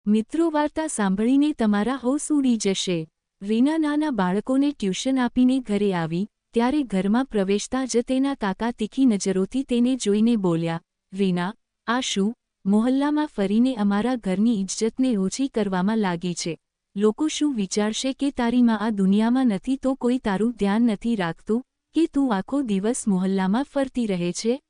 મિત્રો, વાર્તા સાંભળીને તમારા હોશ ઉડી જશે। રીના નાના બાળકોને ટ્યુશન આપીને ઘરે આવી ત્યારે ઘરમાં પ્રવેશતા જ તેના કાકા તીખી નજરોથી તેને જોઈને બોલ્યા, રીના, આ શું? મોહલ્લામાં ફરીને અમારા ઘરની ઇજ્જતને ઓછી કરવામાં લાગી છે। લોકો શું વિચારશે કે તારી માં આ દુનિયામાં નથી તો કોઈ તારું ધ્યાન નથી રાખતું કે તું આખો દિવસ મોહલ્લામાં ફરતી રહે છે?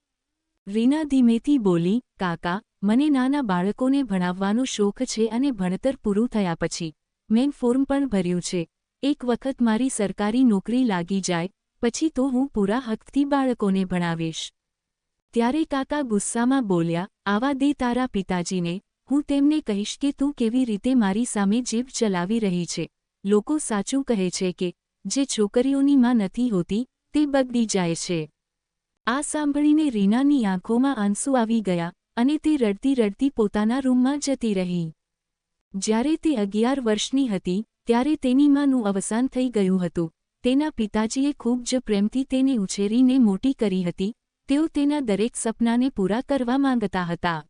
રીના ધીમેથી બોલી, કાકા, મને નાના બાળકોને ભણાવવાનો શોખ છે અને ભણતર પૂરું થયા પછી મેં ફોર્મ પણ ભર્યું છે। એક વખત મારી સરકારી નોકરી લાગી જાય પછી તો હું પૂરા હકથી બાળકોને ભણાવીશ। ત્યારે કાકા ગુસ્સામાં બોલ્યા, આવા દે તારા પિતાજીને, હું તેમને કહીશ કે તું કેવી રીતે મારી સામે જીભ ચલાવી રહી છે। લોકો સાચું કહે છે કે જે છોકરીઓની માં નથી હોતી તે બગડી જાય છે। આ સાંભળીને રીનાની આંખોમાં આંસુ આવી ગયા અને તે રડતી રડતી પોતાના રૂમમાં જતી રહી। જ્યારે તે 11 વર્ષની હતી ત્યારે તેની માનું અવસાન થઈ ગયું હતું। તેના પિતાજીએ ખૂબ જ પ્રેમથી તેને ઉછેરીને મોટી કરી હતી। તેઓ તેના દરેક સપનાને પૂરા કરવા માંગતા હતા।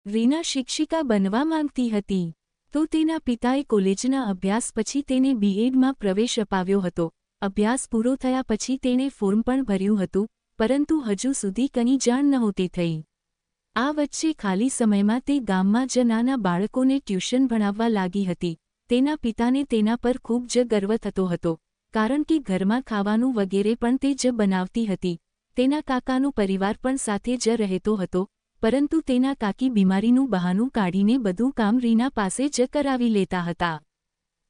રીના શિક્ષિકા બનવા માંગતી હતી તો તેના પિતાએ કોલેજના અભ્યાસ પછી તેને બીએડમાં પ્રવેશ અપાવ્યો હતો। અભ્યાસ પૂરો થયા પછી તેણે ફોર્મ પણ ભર્યું હતું, પરંતુ હજુ સુધી કંઈ જાણ નહોતી થઈ। આ વચ્ચે ખાલી સમયમાં તે ગામમાં જ નાના બાળકોને ટ્યુશન ભણાવવા લાગી હતી। તેના પિતાને તેના પર ખૂબ જ ગર્વ થતો હતો, કારણ કે ઘરમાં ખાવાનું વગેરે પણ તે જ બનાવતી હતી। તેના કાકાનો પરિવાર પણ સાથે જ રહેતો હતો, પરંતુ તેના કાકી બીમારીનું બહાનું કાઢીને બધું કામ રીના પાસે જ કરાવી લેતા હતા।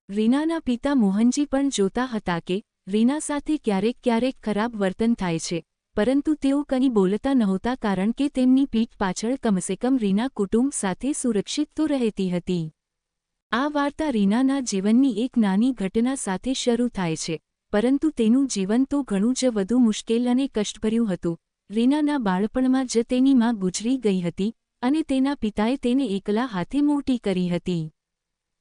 રીનાના પિતા મોહનજી પણ જોતા હતા કે રીના સાથે ક્યારેક ક્યારેક ખરાબ વર્તન થાય છે, પરંતુ તેઓ કંઈ બોલતા નહોતા કારણ કે તેમની પીઠ પાછળ કમસે કમ રીના કુટુંબ સાથે સુરક્ષિત તો રહેતી હતી। આ વાર્તા રીનાના જીવનની એક નાની ઘટના સાથે શરૂ થાય છે, પરંતુ તેનું જીવન તો ઘણું જ વધુ મુશ્કેલ અને કષ્ટભર્યું હતું। રીનાના બાળપણમાં જ તેની માં ગુજરી ગઈ હતી અને તેના પિતાએ તેને એકલા હાથે મોટી કરી હતી।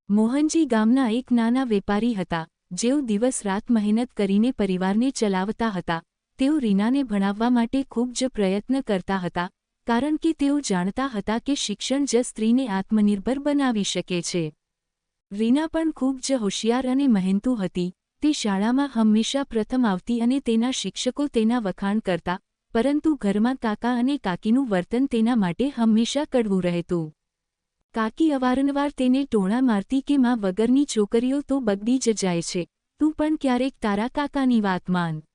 મોહનજી ગામના એક નાના વેપારી હતા, જેઓ દિવસ રાત મહેનત કરીને પરિવારને ચલાવતા હતા। તેઓ રીનાને ભણાવવા માટે ખૂબ જ પ્રયત્ન કરતા હતા, કારણ કે તેઓ જાણતા હતા કે શિક્ષણ જ સ્ત્રીને આત્મનિર્ભર બનાવી શકે છે। રીના પણ ખૂબ જ હોશિયાર અને મહેનતુ હતી। તે શાળામાં હંમેશા પ્રથમ આવતી અને તેના શિક્ષકો તેના વખાણ કરતા, પરંતુ ઘરમાં કાકા અને કાકીનું વર્તન તેના માટે હંમેશા કડવું રહેતું। કાકી અવારનવાર તેને ટોણા મારતી કે માં વગરની છોકરીઓ તો બગડી જ જાય છે, તું પણ ક્યારેક તારા કાકાની વાત માન।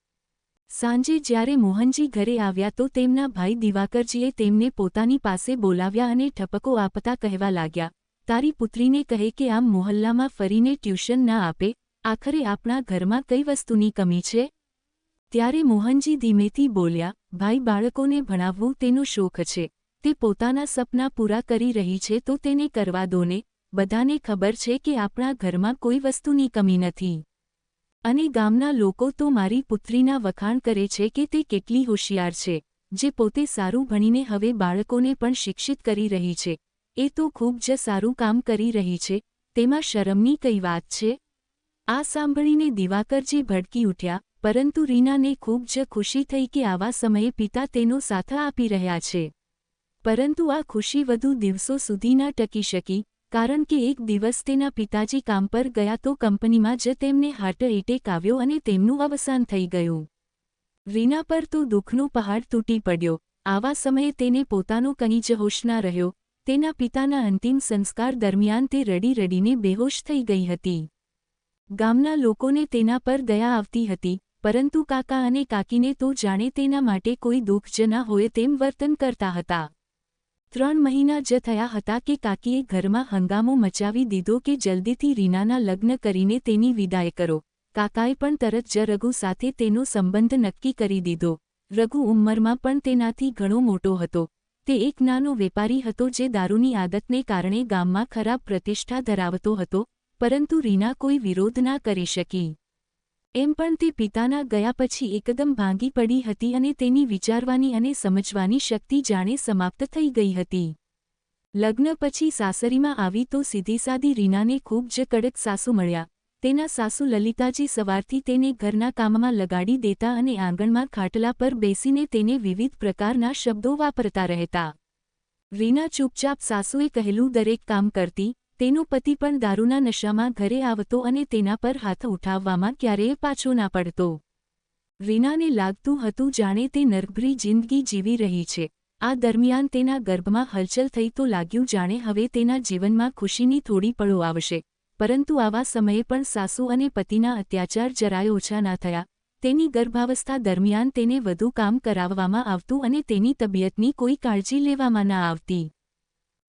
સાંજે જ્યારે મોહનજી ઘરે આવ્યા તો તેમના ભાઈ દિવાકરજીએ તેમને પોતાની પાસે બોલાવ્યા અને ઠપકો આપતા કહેવા લાગ્યા, તારી પુત્રીને કહે કે આમ મોહલ્લામાં ફરીને ટ્યુશન ના આપે, આખરે આપણા ઘરમાં કઈ વસ્તુની કમી છે? ત્યારે મોહનજી ધીમેથી બોલ્યા, ભાઈ, બાળકોને ભણાવવું તેનો શોખ છે, તે પોતાના સપના પૂરા કરી રહી છે તો તેને કરવા દો ને। બધાને ખબર છે કે આપણા ઘરમાં કોઈ વસ્તુની કમી નથી, અને ગામના લોકો તો મારી પુત્રીના વખાણ કરે છે કે તે કેટલી હોશિયાર છે, જે પોતે સારું ભણીને હવે બાળકોને પણ શિક્ષિત કરી રહી છે। એ તો ખૂબ જ સારું કામ કરી રહી છે, તેમાં શરમની કઈ વાત છે? આ સાંભળીને દિવાકરજી ભડકી ઉઠ્યા, પરંતુ રીનાને ખૂબ જ ખુશી થઈ કે આવા સમયે પિતા તેનો સાથ આપી રહ્યા છે। પરંતુ આ ખુશી વધુ દિવસો સુધી ન ટકી શકી, કારણ કે એક દિવસ તેના પિતાજી કામ પર ગયા તો કંપનીમાં જ તેમને હાર્ટ એટેક આવ્યો અને તેમનું અવસાન થઈ ગયું। રીના પર તો દુઃખનો પહાડ તૂટી પડ્યો। આવા સમયે તેને પોતાનો કંઈ જ હોશ ના રહ્યો। તેના પિતાના અંતિમ સંસ્કાર દરમિયાન તે રડી રડીને બેહોશ થઈ ગઈ હતી। ગામના લોકોને તેના પર દયા આવતી હતી, પરંતુ કાકા અને કાકીને તો જાણે તેના માટે કોઈ દુઃખ જ ના હોય તેમ વર્તન કરતા હતા। 3 મહિના જ થયા હતા કે કાકીએ ઘરમાં હંગામો મચાવી દીધો કે જલ્દીથી રીનાના લગ્ન કરીને તેની વિદાય કરો। કાકાએ પણ તરત જ રઘુ સાથે તેનો સંબંધ નક્કી કરી દીધો। રઘુ ઉંમરમાં પણ તેનાથી ઘણો મોટો હતો। તે એક નાનો વેપારી હતો જે દારૂની આદતને કારણે ગામમાં ખરાબ પ્રતિષ્ઠા ધરાવતો હતો, પરંતુ રીના કોઈ વિરોધ ના કરી શકી। એમ પણ તે પિતાના ગયા પછી એકદમ ભાંગી પડી હતી અને તેની વિચારવાની અને સમજવાની શક્તિ જાણે સમાપ્ત થઈ ગઈ હતી। લગ્ન પછી સાસરીમાં આવી તો સીધીસાદી રીનાને ખૂબ જ કડક સાસુ મળ્યા। તેના સાસુ લલિતાજી સવારથી તેને ઘરના કામમાં લગાડી દેતા અને આંગણમાં ખાટલા પર બેસીને તેને વિવિધ પ્રકારના શબ્દો વાપરતા રહેતા। રીના ચૂપચાપ સાસુએ કહેલું દરેક કામ કરતી, તેનો પતિ પણ દારૂના નશામાં ઘરે આવતો અને તેના પર હાથ ઉઠાવવામાં ક્યારેય પાછો ના પડતો. રીનાને લાગતું હતું જાણે તે નર્કભરી જિંદગી જીવી રહી છે. આ દરમિયાન તેના ગર્ભમાં હલચલ થઈ તો લાગ્યું જાણે હવે તેના જીવનમાં ખુશીની થોડી પળો આવશે. પરંતુ આવા સમયે પણ સાસુ અને પતિના અત્યાચાર જરાય ઓછા ના થયા. તેની ગર્ભાવસ્થા દરમિયાન તેને વધુ કામ કરાવવામાં આવતું અને તેની તબિયતની કોઈ કાળજી લેવામાં ના આવતી.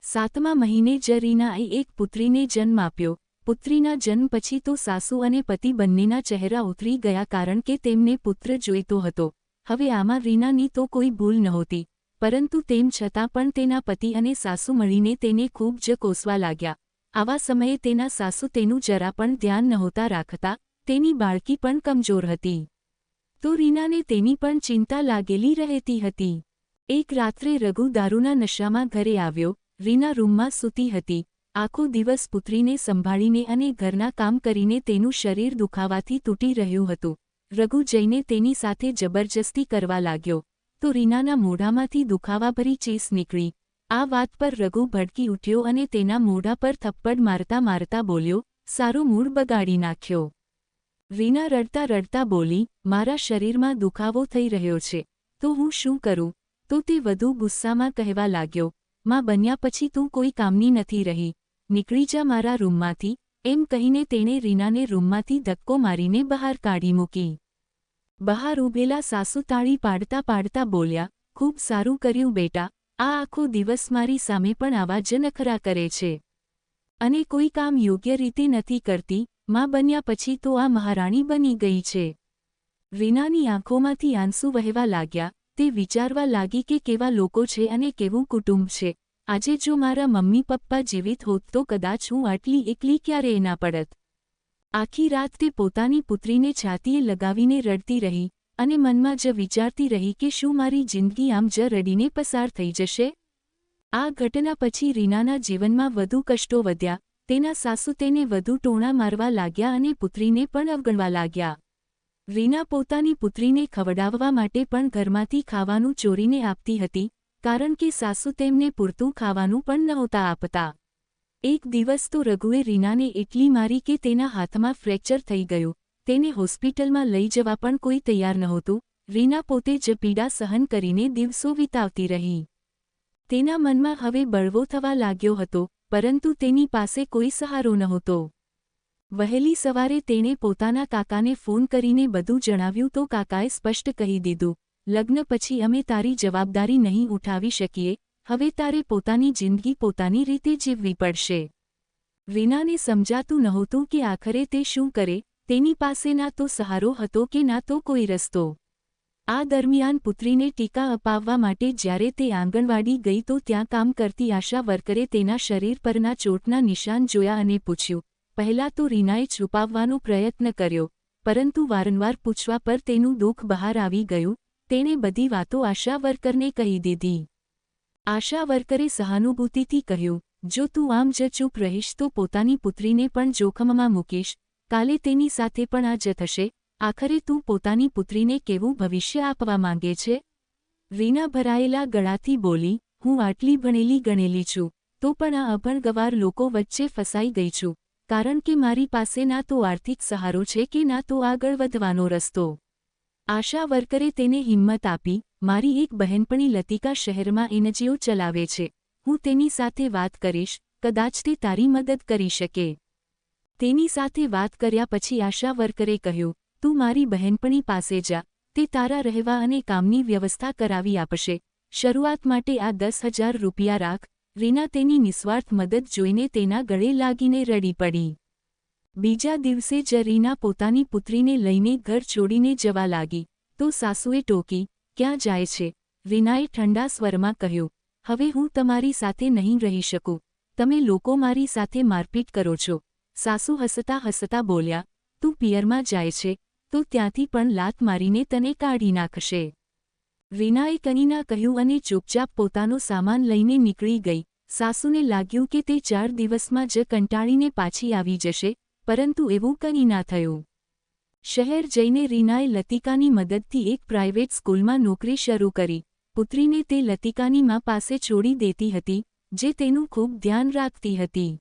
7મા મહિને જ રીનાએ એક પુત્રીને જન્મ આપ્યો. પુત્રીના જન્મ પછી તો સાસુ અને પતિ બંનેના ચહેરા ઉતરી ગયા કારણ કે તેમને પુત્ર જોઈતો હતો. હવે આમાં રીનાની તો કોઈ ભૂલ નહોતી, પરંતુ તેમ છતાં પણ તેના પતિ અને સાસુ મળીને તેને ખૂબ જ કોસવા લાગ્યા. આવા સમયે તેના સાસુ તેનું જરા પણ ધ્યાન નહોતા રાખતા. તેની બાળકી પણ કમજોર હતી, તો રીનાને તેની પણ ચિંતા લાગેલી રહેતી હતી. એક રાત્રે રઘુ દારૂના નશામાં ઘરે આવ્યો. રીના રૂમમાં સૂતી હતી. આખો દિવસ પુત્રીને સંભાળીને અને ઘરના કામ કરીને તેનું શરીર દુખાવાથી તૂટી રહ્યું હતું. રઘુ જઈને તેની સાથે જબરજસ્તી કરવા લાગ્યો, તો રીનાના મોઢામાંથી દુખાવાભરી ચીસ નીકળી. આ વાત પર રઘુ ભડકી ઉઠ્યો અને તેના મોઢા પર થપ્પડ મારતા મારતા બોલ્યો, સારો મૂડ બગાડી નાખ્યો. રીના રડતા રડતા બોલી, મારા શરીરમાં દુખાવો થઈ રહ્યો છે, તો હું શું કરું? તો તે વધુ ગુસ્સામાં કહેવા લાગ્યો, માં બન્યા પછી તું કોઈ કામની નથી રહી, નીકળી જા મારા રૂમમાંથી. એમ કહીને તેણે રીનાને રૂમમાંથી ધક્કો મારીને બહાર કાઢી મૂકી. બહાર ઊભેલા સાસુ તાળી પાડતા પાડતા બોલ્યા, ખૂબ સારું કર્યું બેટા, આ આખો દિવસ મારી સામે પણ આવા જ નખરા કરે છે અને કોઈ કામ યોગ્ય રીતે નથી કરતી. માં બન્યા પછી તો આ મહારાણી બની ગઈ છે. રીનાની આંખોમાંથી આંસુ વહેવા લાગ્યા. તે વિચારવા લાગી કે કેવા લોકો છે અને કેવું કુટુંબ છે. આજે જો મારા મમ્મી પપ્પા જીવિત હોત તો કદાચ હું આટલી એકલી ક્યારેય ના પડત. આખી રાત તે પોતાની પુત્રીને છાતીએ લગાવીને રડતી રહી અને મનમાં જ વિચારતી રહી કે શું મારી જિંદગી આમ જ રડીને પસાર થઈ જશે? આ ઘટના પછી રીનાના જીવનમાં વધુ કષ્ટો વધ્યા. તેના સાસુ તેને વધુ ટોણા મારવા લાગ્યા અને પુત્રીને પણ અવગણવા લાગ્યા. રીના પોતાની પુત્રીને ખવડાવવા માટે પણ ઘરમાંથી ખાવાનું ચોરીને આપતી હતી, કારણ કે સાસુ તેમને પૂરતું ખાવાનું પણ નહોતા આપતા. એક દિવસ તો રઘુએ રીનાને એટલી મારી કે તેના હાથમાં ફ્રેક્ચર થઈ ગયું. તેને હોસ્પિટલમાં લઈ જવા પણ કોઈ તૈયાર નહોતું. રીના પોતે જ પીડા સહન કરીને દિવસો વિતાવતી રહી. તેના મનમાં હવે બળવો થવા લાગ્યો હતો, પરંતુ તેની પાસે કોઈ સહારો નહોતો. વહેલી સવારે તેણે પોતાના કાકાને ફોન કરીને બધું જણાવ્યું તો કાકાએ સ્પષ્ટ કહી દીધું, લગ્ન પછી અમે તારી જવાબદારી નહીં ઉઠાવી શકીએ, હવે તારે પોતાની જિંદગી પોતાની રીતે જીવવી પડશે. રીનાને સમજાતું નહોતું કે આખરે તે શું કરે. તેની પાસે ના તો સહારો હતો કે ના તો કોઈ રસ્તો. આ દરમિયાન પુત્રીને ટીકા અપાવવા માટે જ્યારે તે આંગણવાડી ગઈ તો ત્યાં કામ કરતી આશા વર્કરે તેના શરીર પરના ચોટના નિશાન જોયા અને પૂછ્યું. પહેલાં તો રીનાએ છુપાવવાનો પ્રયત્ન કર્યો, પરંતુ વારંવાર પૂછવા પર તેનું દુઃખ બહાર આવી ગયું. તેણે બધી વાતો આશા વર્કરને કહી દીધી. આશા વર્કરે સહાનુભૂતિથી કહ્યું, જો તું આમ જ ચૂપ રહીશ તો પોતાની પુત્રીને પણ જોખમમાં મૂકીશ. કાલે તેની સાથે પણ આ જ થશે. આખરે તું પોતાની પુત્રીને કેવું ભવિષ્ય આપવા માંગે છે? રીના ભરાયેલા ગળાથી બોલી, હું આટલી ભણેલી ગણેલી છું, તો પણ આ અભણગવાર લોકો વચ્ચે ફસાઈ ગઈ છું, કારણ કે મારી પાસે ના તો આર્થિક સહારો છે કે ના તો આગળ વધવાનો રસ્તો. આશા વર્કરે તેને હિંમત આપી, મારી એક બહેનપણી લતિકા શહેરમાં એનજીઓ ચલાવે છે, હું તેની સાથે વાત કરીશ, કદાચ તે તારી મદદ કરી શકે. તેની સાથે વાત કર્યા પછી આશા વર્કરે કહ્યું, તું મારી બહેનપણી પાસે જા, તે તારા રહેવા અને કામની વ્યવસ્થા કરાવી આપશે. શરૂઆત માટે આ 10,000 રૂપિયા રાખ. રીના તેની નિસ્વાર્થ મદદ જોઈને તેના ગળે લાગીને રડી પડી. બીજા દિવસે જ રીના પોતાની પુત્રીને લઈને ઘર છોડીને જવા લાગી, તો સાસુએ ટોકી, ક્યાં જાય છે? રીનાએ ઠંડા સ્વરમાં કહ્યું, હવે હું તમારી સાથે નહીં રહી શકું, તમે લોકો મારી સાથે મારપીટ કરો છો. સાસુ હસતા હસતા બોલ્યા, તું પિયરમાં જાય છે, તો ત્યાંથી પણ લાત મારીને તને કાઢી નાખશે. રીનાએ કંઈ ના કહ્યું અને ચૂપચાપ પોતાનો સામાન લઈને નીકળી ગઈ. સાસુને લાગ્યું કે તે 4 દિવસમાં જ કંટાળીને પાછી આવી જશે, પરંતુ એવું કંઈ ના થયું. શહેર જઈને રીનાએ લતિકાની મદદથી એક પ્રાઇવેટ સ્કૂલમાં નોકરી શરૂ કરી. પુત્રીને તે લતિકાની મા પાસે છોડી દેતી હતી, જે તેનું ખૂબ ધ્યાન રાખતી હતી.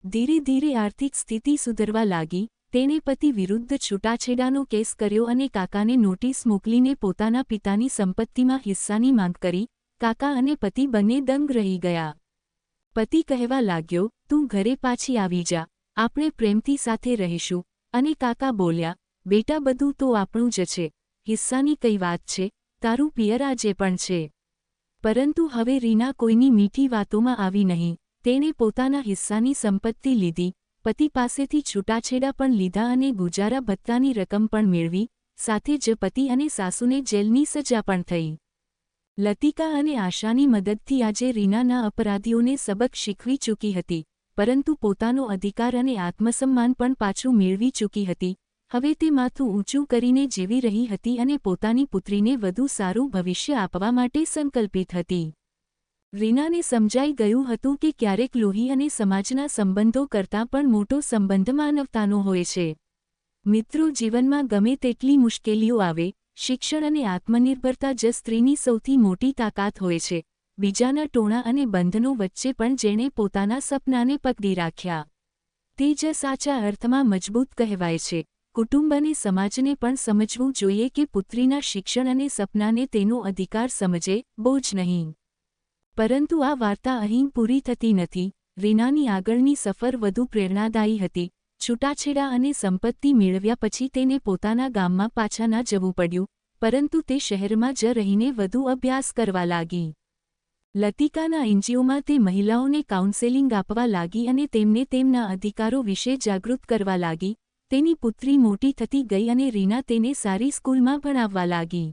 ધીરે ધીરે આર્થિક સ્થિતિ સુધરવા લાગી. તેણે પતિ વિરુદ્ધ છૂટાછેડાનો કેસ કર્યો અને કાકાને નોટિસ મોકલીને પોતાના પિતાની સંપત્તિમાં હિસ્સાની માંગ કરી. કાકા અને પતિ બંને દંગ રહી ગયા. પતિ કહેવા લાગ્યો, તું ઘરે પાછી આવી જા, આપણે પ્રેમથી સાથે રહીશું. અને કાકા બોલ્યા, બેટા બધું તો આપણું જ છે, હિસ્સાની કઈ વાત છે, તારું પિયર આજે પણ છે. પરંતુ હવે રીના કોઈની મીઠી વાતોમાં આવી નહીં. તેણે પોતાના હિસ્સાની સંપત્તિ લીધી, પતિ પાસેથી છૂટાછેડા પણ લીધા અને ગુજારા ભત્તાની રકમ પણ મેળવી. સાથે જ પતિ અને સાસુને જેલની સજા પણ થઈ. લતિકા અને આશાની મદદથી આજે રીનાના અપરાધીઓને સબક શીખવી ચૂકી હતી, પરંતુ પોતાનો અધિકાર અને આત્મસન્માન પણ પાછું મેળવી ચૂકી હતી. હવે તે માથું ઊંચું કરીને જીવી રહી હતી અને પોતાની પુત્રીને વધુ સારું ભવિષ્ય આપવા માટે સંકલ્પિત હતી. રીનાને સમજાઈ ગયું હતું કે ક્યારેક લોહી અને સમાજના સંબંધો કરતાં પણ મોટો સંબંધ માનવતાનો હોય છે. મિત્રો, જીવનમાં ગમે તેટલી મુશ્કેલીઓ આવે, શિક્ષણ અને આત્મનિર્ભરતા જ સ્ત્રીની સૌથી મોટી તાકાત હોય છે. બીજાના ટોણા અને બંધનો વચ્ચે પણ જેણે પોતાના સપનાને પકડી રાખ્યા, તે જ સાચા અર્થમાં મજબૂત કહેવાય છે. કુટુંબ અને સમાજને પણ સમજવું જોઈએ કે પુત્રીના શિક્ષણ અને સપનાને તેનો અધિકાર સમજે, બોજ નહીં. પરંતુ આ વાર્તા અહીં પૂરી થતી નથી. રીનાની આગળની સફર વધુ પ્રેરણાદાયી હતી. છૂટાછેડા અને સંપત્તિ મેળવ્યા પછી તેને પોતાના ગામમાં પાછા ન જવું પડ્યું, પરંતુ તે શહેરમાં જ રહીને વધુ અભ્યાસ કરવા લાગી. લતિકાના એનજીઓમાં તે મહિલાઓને કાઉન્સેલિંગ આપવા લાગી અને તેમને તેમના અધિકારો વિશે જાગૃત કરવા લાગી. તેની પુત્રી મોટી થતી ગઈ અને રીના તેને સારી સ્કૂલમાં ભણાવવા લાગી.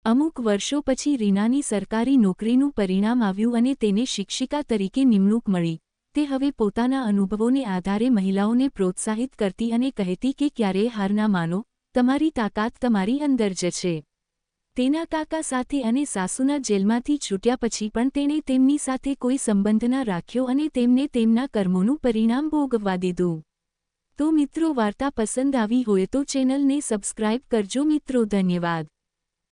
અમુક વર્ષો પછી રીનાની સરકારી નોકરીનું પરિણામ આવ્યું અને તેને શિક્ષિકા તરીકે નિમણૂક મળી. તે હવે પોતાના અનુભવોને આધારે મહિલાઓને પ્રોત્સાહિત કરતી અને કહેતી કે ક્યારેય હાર ના માનો, તમારી તાકાત તમારી અંદર જ છે. તેના કાકા સાથે અને સાસુના જેલમાંથી છૂટ્યા પછી પણ તેણે તેમની સાથે કોઈ સંબંધ ન રાખ્યો અને તેમને તેમના કર્મોનું પરિણામ ભોગવવા દીધું. તો મિત્રો, વાર્તા પસંદ આવી હોય તો ચેનલને સબસ્ક્રાઇબ કરજો મિત્રો. ધન્યવાદ.